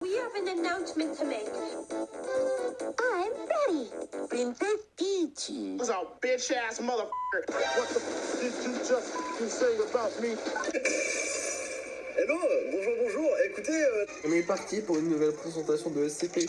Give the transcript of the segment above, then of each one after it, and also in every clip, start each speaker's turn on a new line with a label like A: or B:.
A: We have an announcement to make. I'm ready.
B: Pentatici.
C: What's up, bitch ass motherfucker? What the did you just say about me?
D: Hello, bonjour, bonjour. Écoutez,
B: On est parti pour une nouvelle présentation de SCP.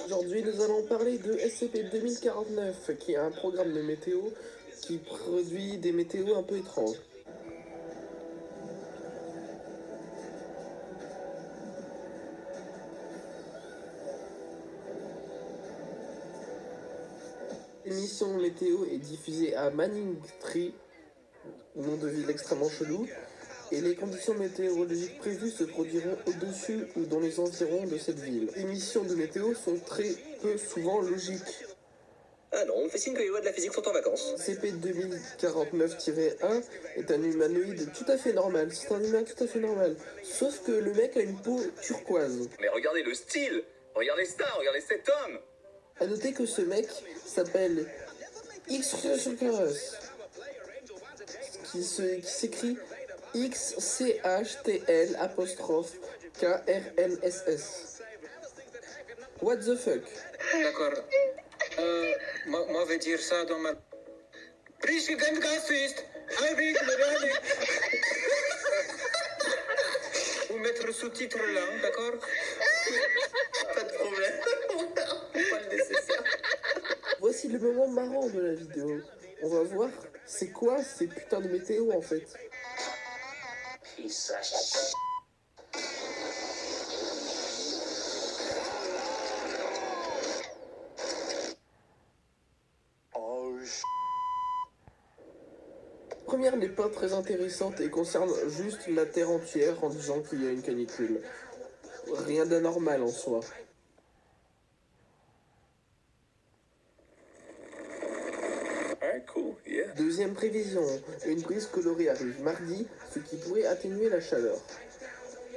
B: Aujourd'hui, nous allons parler de SCP-2049, qui est un programme de météo qui produit des météos un peu étranges. L'émission météo est diffusée à Manning Tree, nom de ville extrêmement chelou, et les conditions météorologiques prévues se produiront au-dessus ou dans les environs de cette ville. Les émissions de météo sont très peu souvent logiques.
D: ah non, on fait signe que les lois de la physique sont en vacances.
B: CP2049-1 est un humanoïde tout à fait normal. C'est un humain tout à fait normal. Sauf que le mec a une peau turquoise.
D: Mais regardez le style, regardez ça, regardez cet homme.
B: A noter que ce mec s'appelle XRS, qui s'écrit XCHTL apostrophe KRLSS. What the fuck?
E: D'accord. Moi, vais dire ça dans ma... Président Gassist, avec le dernier. Vous mettre le sous-titre là, d'accord?
D: Pas de problème. Pas le nécessaire.
B: Voici le moment marrant de la vidéo. On va voir c'est quoi ces putains de météo en fait. Première n'est pas très intéressante et concerne juste la Terre entière en disant qu'il y a une canicule. Rien d'anormal en soi.
D: Cool, yeah.
B: Deuxième prévision, une brise colorée arrive mardi, ce qui pourrait atténuer la chaleur.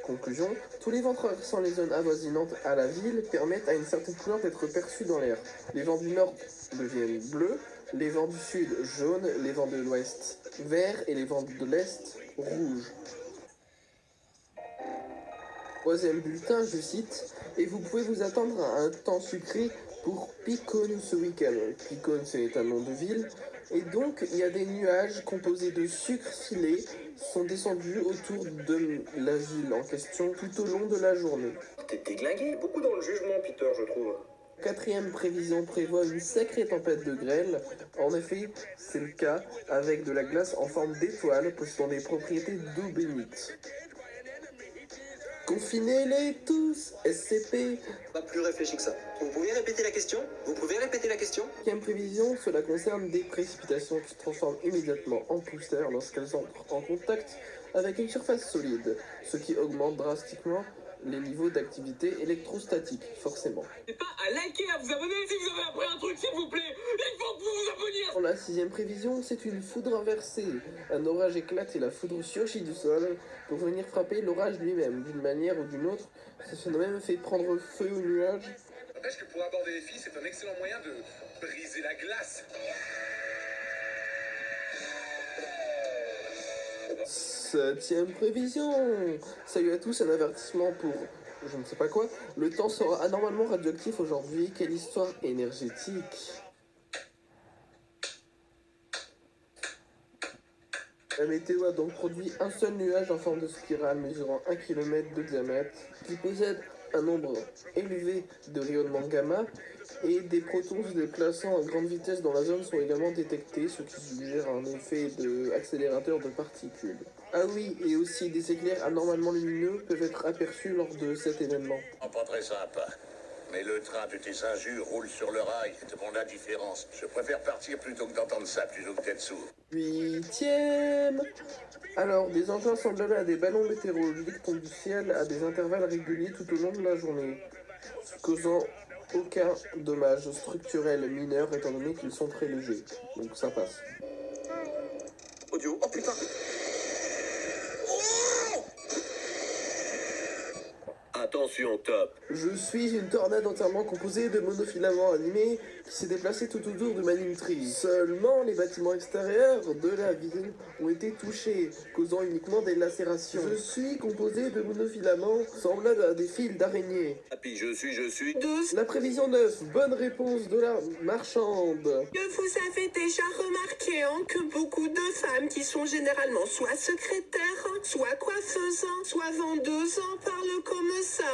B: Conclusion, tous les vents traversant les zones avoisinantes à la ville permettent à une certaine couleur d'être perçue dans l'air. Les vents du nord deviennent bleus, les vents du sud jaunes, les vents de l'ouest verts et les vents de l'est rouges. Troisième bulletin, je cite, et vous pouvez vous attendre à un temps sucré pour Pecan ce week-end. Pecan, c'est un nom de ville. Et donc, il y a des nuages composés de sucre filé sont descendus autour de la ville en question tout au long de la journée.
D: T'es déglingué, beaucoup dans le jugement, Peter, je trouve.
B: Quatrième prévision prévoit une sacrée tempête de grêle. En effet, c'est le cas avec de la glace en forme d'étoile possédant des propriétés d'eau bénite. Confinez-les tous, SCP.
D: Pas plus réfléchi que ça. Vous pouvez répéter la question? Vous pouvez répéter la question?
B: Cinquième prévision, cela concerne des précipitations qui se transforment immédiatement en poussière lorsqu'elles entrent en contact avec une surface solide, ce qui augmente drastiquement les niveaux d'activité électrostatique, forcément.
E: N'hésitez pas à liker, à vous abonner si vous avez appris un truc, s'il vous plaît. Il faut que vous vous abonniez.
B: Pour la sixième prévision, c'est une foudre inversée. Un orage éclate et la foudre surgit du sol pour venir frapper l'orage lui-même. D'une manière ou d'une autre, ce phénomène fait prendre feu aux nuages.
F: N'empêche que pour aborder les filles, c'est un excellent moyen de briser la glace.
B: Septième prévision. Salut à tous, un avertissement pour je ne sais pas quoi. Le temps sera anormalement radioactif aujourd'hui. Quelle histoire énergétique. La météo a donc produit un seul nuage en forme de spirale mesurant 1 km de diamètre qui possède un nombre élevé de rayonnements gamma et des protons se déplaçant à grande vitesse dans la zone sont également détectés, ce qui suggère un effet d'accélérateur de particules. Ah oui, et aussi des éclairs anormalement lumineux peuvent être aperçus lors de cet événement.
G: Pas très sympa. Mais le train de tes injures roule sur le rail de mon indifférence. Je préfère partir plutôt que d'entendre ça, plutôt que d'être sourd.
B: Huitième. Alors, des engins semblables à des ballons météorologiques tombent du ciel à des intervalles réguliers tout au long de la journée, causant aucun dommage structurel mineur étant donné qu'ils sont très légers. Donc ça passe.
D: Audio, oh putain.
H: Attention, top.
B: Je suis une tornade entièrement composée de monofilaments animés qui s'est déplacée tout autour de ma limiterie. Seulement les bâtiments extérieurs de la ville ont été touchés, causant uniquement des lacérations. Je suis composé de monofilaments semblables à des fils d'araignée.
H: Happy, je suis.
B: La prévision 9, bonne réponse de la marchande.
I: Que vous avez déjà remarqué que beaucoup de femmes qui sont généralement soit secrétaires, soit coiffeuses, soit vendeuses parlent comme ça.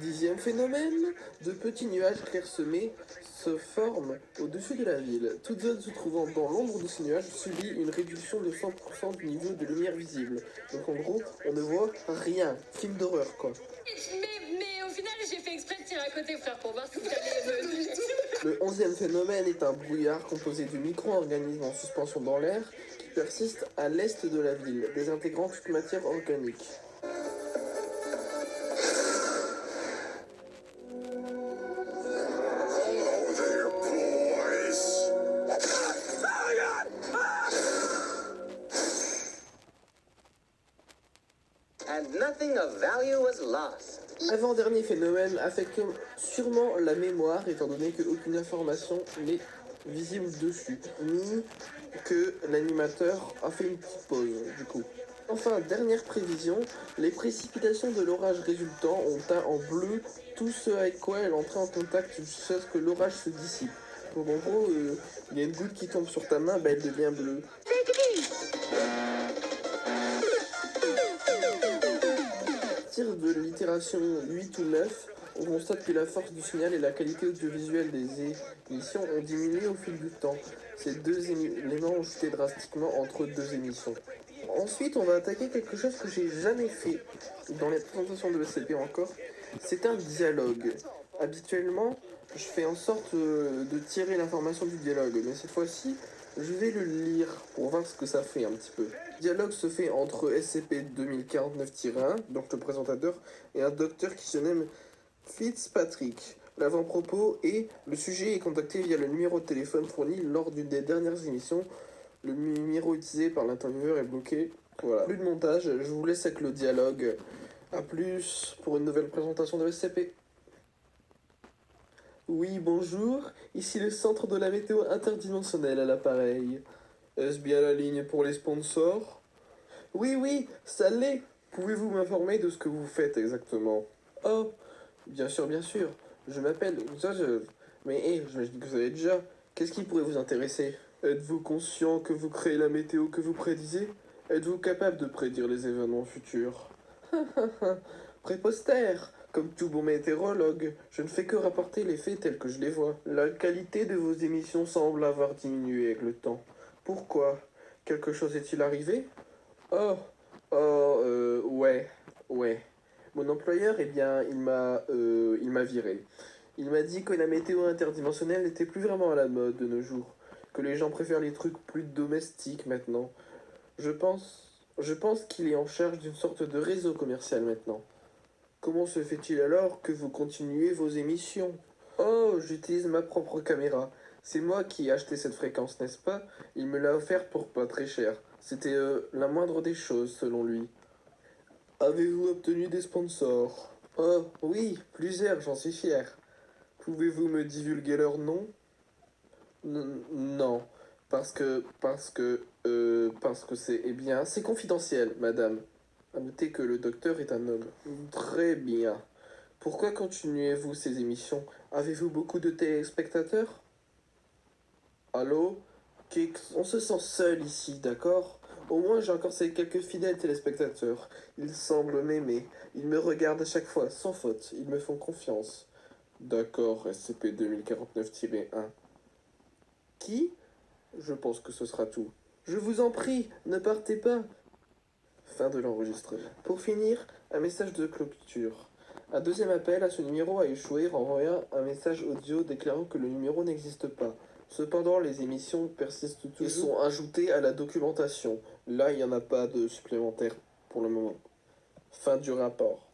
B: 10e phénomène, de petits nuages clairsemés se forment au-dessus de la ville. Toute zone se trouvant dans l'ombre de ces nuages subit une réduction de 100% du niveau de lumière visible. Donc en gros, on ne voit rien. Film d'horreur quoi.
A: Mais au final, j'ai fait exprès de tirer à côté, frère, pour voir si vous allez me...
B: Le 11e phénomène est un brouillard composé de micro-organismes en suspension dans l'air qui persistent à l'est de la ville, désintégrant toute matière organique.
D: And nothing of value was lost.
B: Avant-dernier phénomène affectant sûrement la mémoire étant donné qu'aucune information n'est visible dessus, ni que l'animateur a fait une petite pause du coup. Enfin, dernière prévision, les précipitations de l'orage résultant ont teint en bleu tout ce avec quoi elle entrait en contact jusqu'à ce que l'orage se dissipe. Donc en gros, il y a une goutte qui tombe sur ta main, bah, elle devient bleue. À partir de l'itération 8 ou 9, on constate que la force du signal et la qualité audiovisuelle des émissions ont diminué au fil du temps. Ces deux éléments ont chuté drastiquement entre deux émissions. Ensuite, on va attaquer quelque chose que j'ai jamais fait dans les présentations de SCP encore. C'est un dialogue. Habituellement, je fais en sorte de tirer l'information du dialogue, mais cette fois-ci, je vais le lire pour voir ce que ça fait un petit peu. Le dialogue se fait entre SCP-2049-1, donc le présentateur, et un docteur qui se nomme Fitzpatrick. L'avant-propos est: le sujet est contacté via le numéro de téléphone fourni lors d'une des dernières émissions. Le numéro utilisé par l'intervieweur est bloqué. Voilà. Plus de montage, je vous laisse avec le dialogue. A plus pour une nouvelle présentation de SCP. Oui, bonjour, ici le centre de la météo interdimensionnelle à l'appareil. Est-ce bien la ligne pour les sponsors? Oui, ça l'est. Pouvez-vous m'informer de ce que vous faites exactement? Oh, bien sûr, je m'appelle Joseph. Mais j'imagine que vous savez déjà. Qu'est-ce qui pourrait vous intéresser? Êtes-vous conscient que vous créez la météo que vous prédisez? Êtes-vous capable de prédire les événements futurs? Préposter. Comme tout bon météorologue, je ne fais que rapporter les faits tels que je les vois. La qualité de vos émissions semble avoir diminué avec le temps. Pourquoi? Quelque chose est-il arrivé? Ouais. Mon employeur, eh bien, il m'a viré. Il m'a dit que la météo interdimensionnelle n'était plus vraiment à la mode de nos jours, que les gens préfèrent les trucs plus domestiques maintenant. Je pense qu'il est en charge d'une sorte de réseau commercial maintenant. Comment se fait-il alors que vous continuez vos émissions? Oh, j'utilise ma propre caméra. C'est moi qui ai acheté cette fréquence, n'est-ce pas? Il me l'a offert pour pas très cher. C'était la moindre des choses, selon lui. Avez-vous obtenu des sponsors? Oh, oui, plusieurs, j'en suis fier. Pouvez-vous me divulguer leur nom? Non, parce que c'est, eh bien, c'est confidentiel, madame. À noter que le docteur est un homme. Très bien. Pourquoi continuez-vous ces émissions? Avez-vous beaucoup de téléspectateurs? Allô? On se sent seul ici, d'accord? Au moins j'ai encore ces quelques fidèles téléspectateurs. Ils semblent m'aimer. Ils me regardent à chaque fois, sans faute. Ils me font confiance. D'accord, SCP-2049-1. Qui? Je pense que ce sera tout. Je vous en prie, ne partez pas. Fin de l'enregistrement. Pour finir, un message de clôture. Un deuxième appel à ce numéro a échoué, renvoyant un message audio déclarant que le numéro n'existe pas. Cependant, les émissions persistent toujours et sont ajoutées à la documentation. Là, il n'y en a pas de supplémentaire pour le moment. Fin du rapport.